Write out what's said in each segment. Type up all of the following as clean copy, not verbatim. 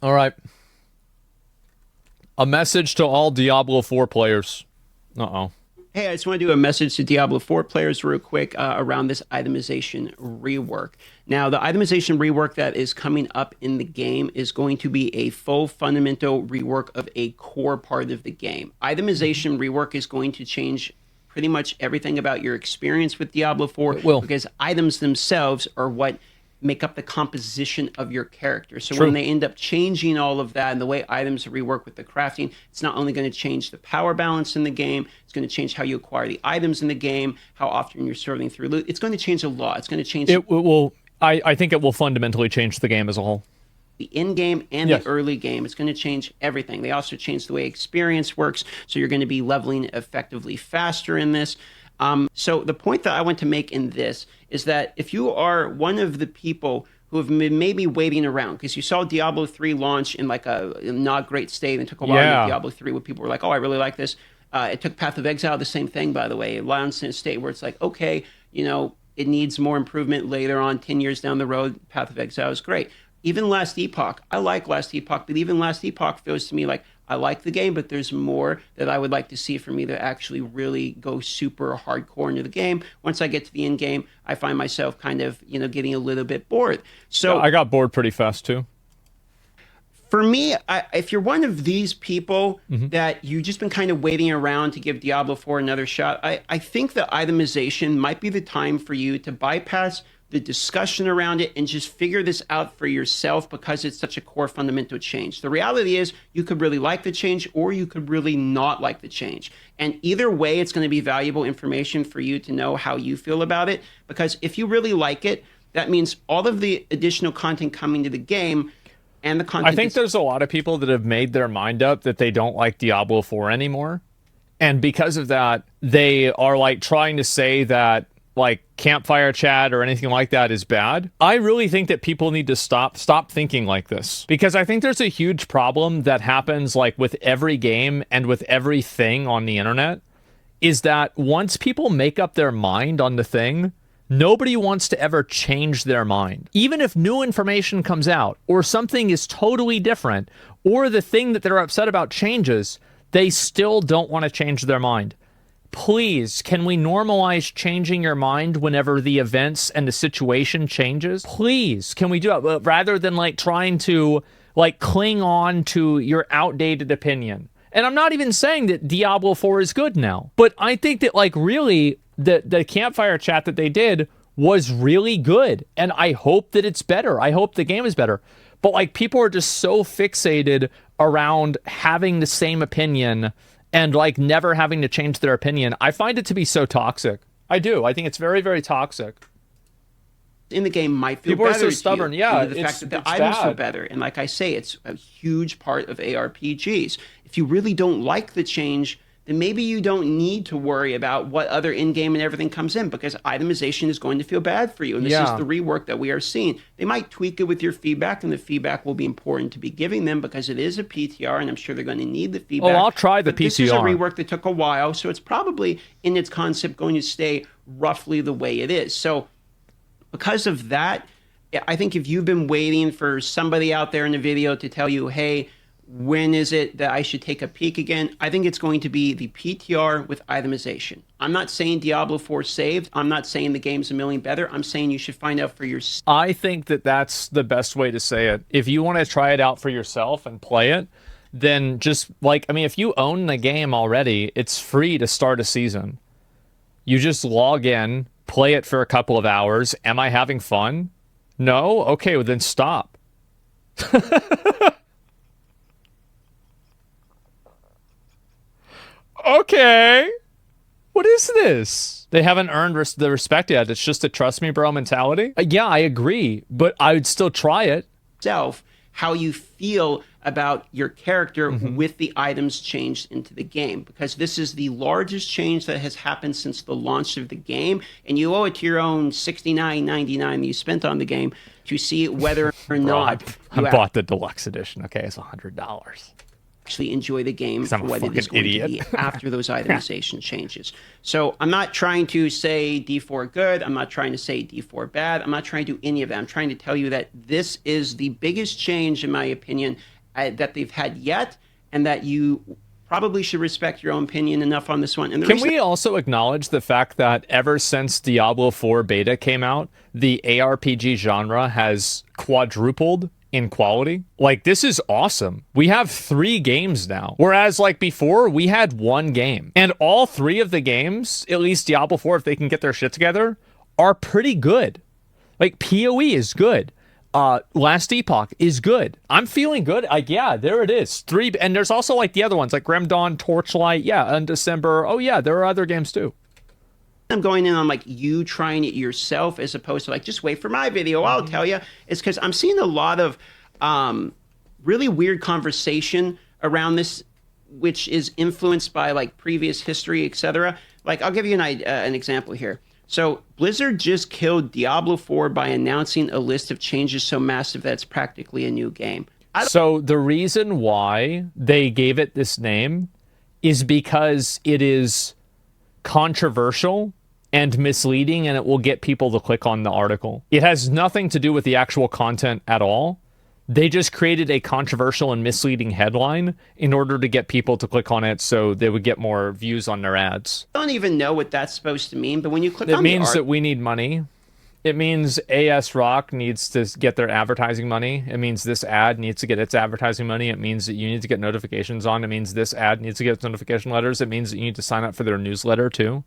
All right. A message to all Diablo 4 players. Uh-oh. Hey, I just want to do a message to Diablo 4 players real quick around this itemization rework. Now, the itemization rework that is coming up in the game is going to be a full fundamental rework of a core part of the game. Itemization rework is going to change pretty much everything about your experience with Diablo 4 It will. because items themselves are what make up the composition of your character. So True. when they end up changing all of that and the way items rework with the crafting, it's not only going to change the power balance in the game, it's going to change how you acquire the items in the game, how often you're sorting through loot. It's going to change a lot. It's going to change It will. I think it will fundamentally change the game as a whole. the in-game and Yes. the early game. It's going to change everything. They also change the way experience works, so you're going to be leveling effectively faster in this. So the point that I want to make in this is that if you are one of the people who have been maybe waiting around because you saw Diablo 3 launch in like a not great state and it took a while to Yeah. get Diablo 3 where people were like, oh, I really like this. It took Path of Exile, the same thing, by the way. It launched in a state where it's like, okay, you know, it needs more improvement later on, 10 years down the road. Path of Exile is great. Even Last Epoch, I like Last Epoch, but even Last Epoch feels to me like I like the game, but there's more that I would like to see for me to actually really go super hardcore into the game. Once I get to the end game, I find myself kind of, you know, getting a little bit bored. So I got bored pretty fast too. for me, if you're one of these people that you've just been kind of waiting around to give Diablo 4 another shot, I think the itemization might be the time for you to bypass the discussion around it and just figure this out for yourself because it's such a core fundamental change. The reality is you could really like the change or you could really not like the change. And either way, it's going to be valuable information for you to know how you feel about it, because if you really like it, that means all of the additional content coming to the game and the content. I think there's a lot of people that have made their mind up that they don't like Diablo 4 anymore. And because of that, they are like trying to say that like campfire chat or anything like that is bad. I really think that people need to stop thinking like this, because I think there's a huge problem that happens like with every game and with everything on the internet, is that once people make up their mind on the thing, nobody wants to ever change their mind. Even if new information comes out or something is totally different or the thing that they're upset about changes, they still don't want to change their mind. Please, can we normalize changing your mind whenever the events and the situation changes? Please, can we do it rather than like trying to like cling on to your outdated opinion? And I'm not even saying that Diablo 4 is good now, but I think that like really the campfire chat that they did was really good, and I hope that it's better. I hope the game is better. But like people are just so fixated around having the same opinion and like never having to change their opinion. I find it to be so toxic. I do. I think it's very, very toxic. in the game might feel People are better so to stubborn. you, Yeah, due to the fact that the it's items feel bad. better. And like I say, it's a huge part of ARPGs. If you really don't like the change, then maybe you don't need to worry about what other in-game and everything comes in, because itemization is going to feel bad for you. And this is Yeah. the rework that we are seeing. They might tweak it with your feedback, and the feedback will be important to be giving them because it is a PTR, and I'm sure they're going to need the feedback. Oh, I'll try the But this is a PTR. rework that took a while, so it's probably in its concept going to stay roughly the way it is. So because of that, I think if you've been waiting for somebody out there in the video to tell you, hey, when is it that I should take a peek again? I think it's going to be the PTR with itemization. I'm not saying Diablo 4 saved. I'm not saying the game's a million better. I'm saying you should find out for yourself. I think that that's the best way to say it. If you want to try it out for yourself and play it, then just like, I mean, if you own the game already, it's free to start a season. You just log in, play it for a couple of hours. Am I having fun? No? Okay, well then stop. Okay. What is this? They haven't earned the respect yet. It's just a trust me, bro mentality. Yeah, I agree, but I would still try it. How you feel about your character with the items changed into the game, because this is the largest change that has happened since the launch of the game, and you owe it to your own $69.99 that you spent on the game to see whether or not I bought the deluxe edition. Okay, it's $100. actually enjoy the game for I'm a what it is fucking going to be after those itemization changes. So I'm not trying to say D4 good. I'm not trying to say D4 bad. I'm not trying to do any of that. I'm trying to tell you that this is the biggest change, in my opinion, that they've had yet, and that you probably should respect your own opinion enough on this one. And can we also acknowledge the fact that ever since Diablo 4 beta came out, the ARPG genre has quadrupled in quality? Like, this is awesome. We have 3 games now, whereas like before we had 1 game, and all 3 of the games, at least Diablo 4, if they can get their shit together, are pretty good. Like, PoE is good. Last Epoch is good. I'm feeling good. Like, yeah, there it is. 3, and there's also like the other ones like Grim Dawn, Torchlight, yeah, in December. Oh yeah, there are other games too. I'm going in on like you trying it yourself as opposed to like just wait for my video. I'll tell you. It's because I'm seeing a lot of really weird conversation around this, which is influenced by like previous history, etc. Like, I'll give you an example here. So Blizzard just killed Diablo 4 by announcing a list of changes so massive that it's practically a new game. So the reason why they gave it this name is because it is controversial and misleading, and it will get people to click on the article. It has nothing to do with the actual content at all. They just created a controversial and misleading headline in order to get people to click on it so they would get more views on their ads. I don't even know what that's supposed to mean, but when you click on it, means that we need money. It means AS Rock needs to get their advertising money. It means this ad needs to get its advertising money. It means that you need to get notifications on. It means this ad needs to get its notification letters. It means that you need to sign up for their newsletter too.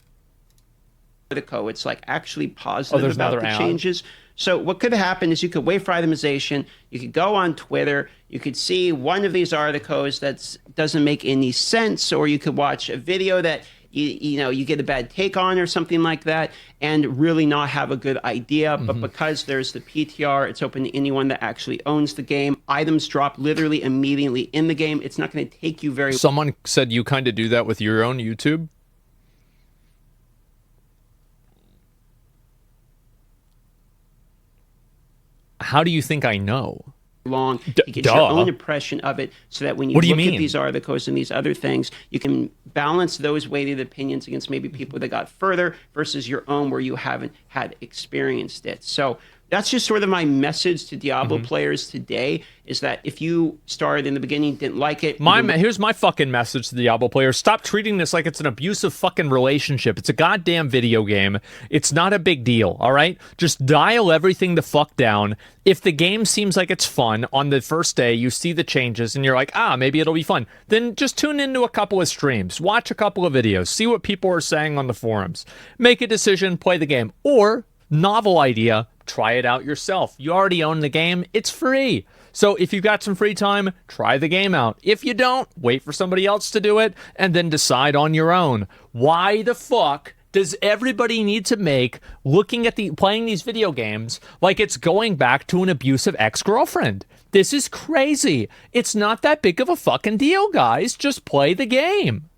It's like actually positive about the ad. changes. So what could happen is you could wait for itemization. You could go on Twitter. You could see one of these articles that doesn't make any sense, or you could watch a video that you get a bad take on or something like that, and really not have a good idea. But because there's the PTR, it's open to anyone that actually owns the game. Items drop literally immediately in the game. It's not going to take you very. Someone said you kind of do that with your own YouTube. How do you think I know? Long to get your own impression of it, so that when you look at these articles and these other things, you can balance those weighted opinions against maybe people that got further versus your own where you haven't had experienced it. So that's just sort of my message to Diablo players today, is that if you started in the beginning, didn't like it. Here's my fucking message to Diablo players. Stop treating this like it's an abusive fucking relationship. It's a goddamn video game. It's not a big deal, all right? Just dial everything the fuck down. If the game seems like it's fun on the first day, you see the changes and you're like, maybe it'll be fun. Then just tune into a couple of streams. Watch a couple of videos. See what people are saying on the forums. Make a decision, play the game. Or, novel idea, try it out yourself. You already own the game. It's free. So if you've got some free time, try the game out. If you don't, wait for somebody else to do it and then decide on your own. Why the fuck does everybody need to make playing these video games like it's going back to an abusive ex-girlfriend? This is crazy. It's not that big of a fucking deal, guys. Just play the game.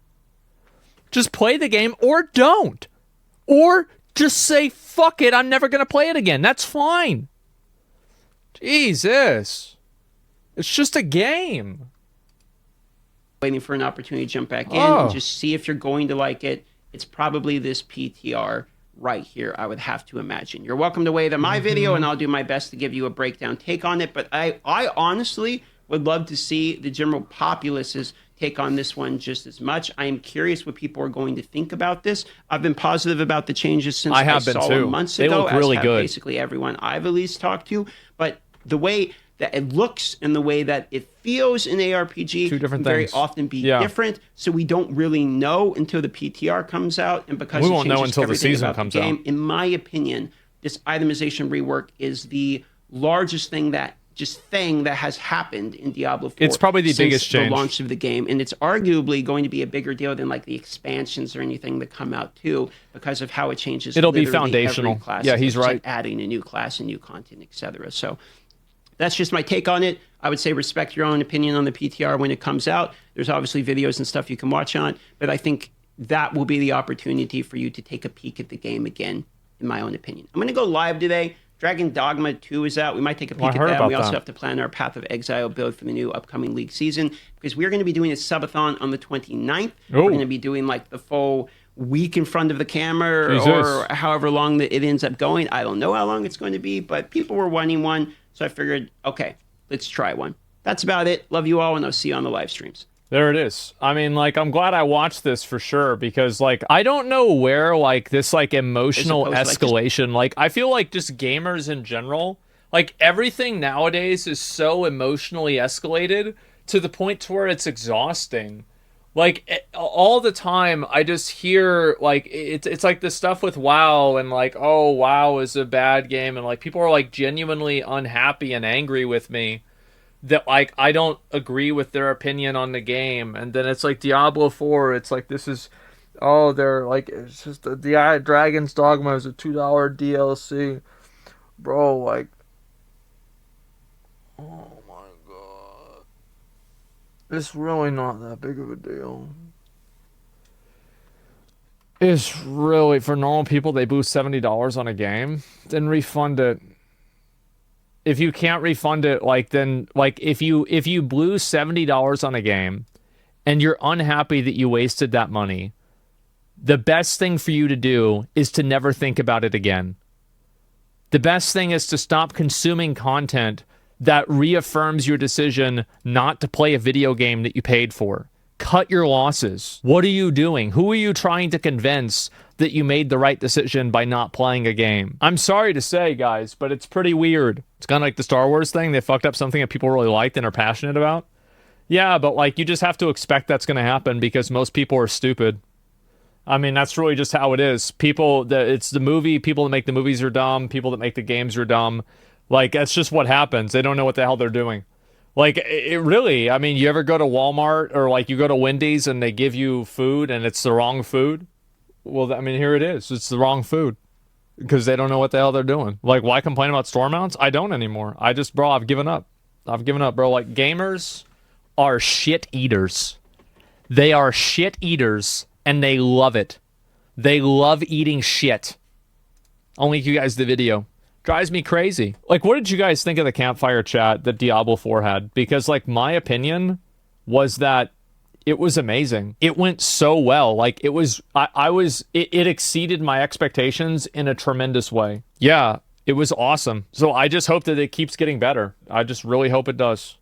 Just play the game, or don't. Or just say, fuck it, I'm never going to play it again. That's fine. Jesus. It's just a game. Waiting for an opportunity to jump back in and just see if you're going to like it. It's probably this PTR right here, I would have to imagine. You're welcome to weigh my video, and I'll do my best to give you a breakdown take on it. But I honestly would love to see the general populace's take on this one just as much. I am curious what people are going to think about this. I've been positive about the changes since I saw them months ago. They look really good. Basically everyone I've at least talked to. But the way that it looks and the way that it feels in ARPG can very often be different. So we don't really know until the PTR comes out, and because we won't know until the season comes out. In my opinion, this itemization rework is the largest thing that has happened in Diablo 4. It's probably the biggest change. The launch of the game, and it's arguably going to be a bigger deal than like the expansions or anything that come out too, because of how it changes. It'll be foundational. Yeah, he's right. Like adding a new class and new content, etc. So that's just my take on it. I would say respect your own opinion on the PTR when it comes out. There's obviously videos and stuff you can watch on, but I think that will be the opportunity for you to take a peek at the game again, in my own opinion. I'm going to go live today, Dragon Dogma 2 is out. We might take a peek at that. We also have to plan our Path of Exile build for the new upcoming League season, because we're going to be doing a subathon on the 29th. We're going to be doing like the full week in front of the camera, or however long that it ends up going. I don't know how long it's going to be, but people were wanting one. So I figured, okay, let's try one. That's about it. Love you all, and I'll see you on the live streams. There it is. I mean, like, I'm glad I watched this for sure, because, like, I don't know where, like, this, like, emotional escalation, like, I feel like just gamers in general, like, everything nowadays is so emotionally escalated to the point to where it's exhausting. Like, all the time, I just hear, like, it's like the stuff with WoW, and, like, oh, WoW is a bad game, and, like, people are, like, genuinely unhappy and angry with me that, like, I don't agree with their opinion on the game. And then it's like Diablo 4, it's like, this is, oh, they're like, it's just the Dragon's Dogma is a $2 DLC, bro. Like, oh my god, it's really not that big of a deal. It's really, for normal people, they boost $70 on a game, then refund it. If you can't refund it, like, then, like, if you blew $70 on a game and you're unhappy that you wasted that money, the best thing for you to do is to never think about it again. The best thing is to stop consuming content that reaffirms your decision not to play a video game that you paid for. Cut your losses. What are you doing? Who are you trying to convince that you made the right decision by not playing a game? I'm sorry to say, guys, but it's pretty weird. It's kind of like the Star Wars thing. They fucked up something that people really liked and are passionate about. Yeah, but, like, you just have to expect that's going to happen because most people are stupid. I mean, that's really just how it is. It's the movie. People that make the movies are dumb. People that make the games are dumb. Like, that's just what happens. They don't know what the hell they're doing. Like, it really, I mean, you ever go to Walmart or, like, you go to Wendy's and they give you food and it's the wrong food? Well, I mean, here it is. It's the wrong food because they don't know what the hell they're doing. Like, why complain about store mounts? I don't anymore. Bro, I've given up. I've given up, bro. Like, gamers are shit eaters. They are shit eaters and they love it. They love eating shit. I'll link you guys the video. Drives me crazy. Like, what did you guys think of the campfire chat that Diablo 4 had? Because, like, my opinion was that it was amazing. It went so well. Like, it was, it exceeded my expectations in a tremendous way. Yeah, it was awesome. So I just hope that it keeps getting better. I just really hope it does.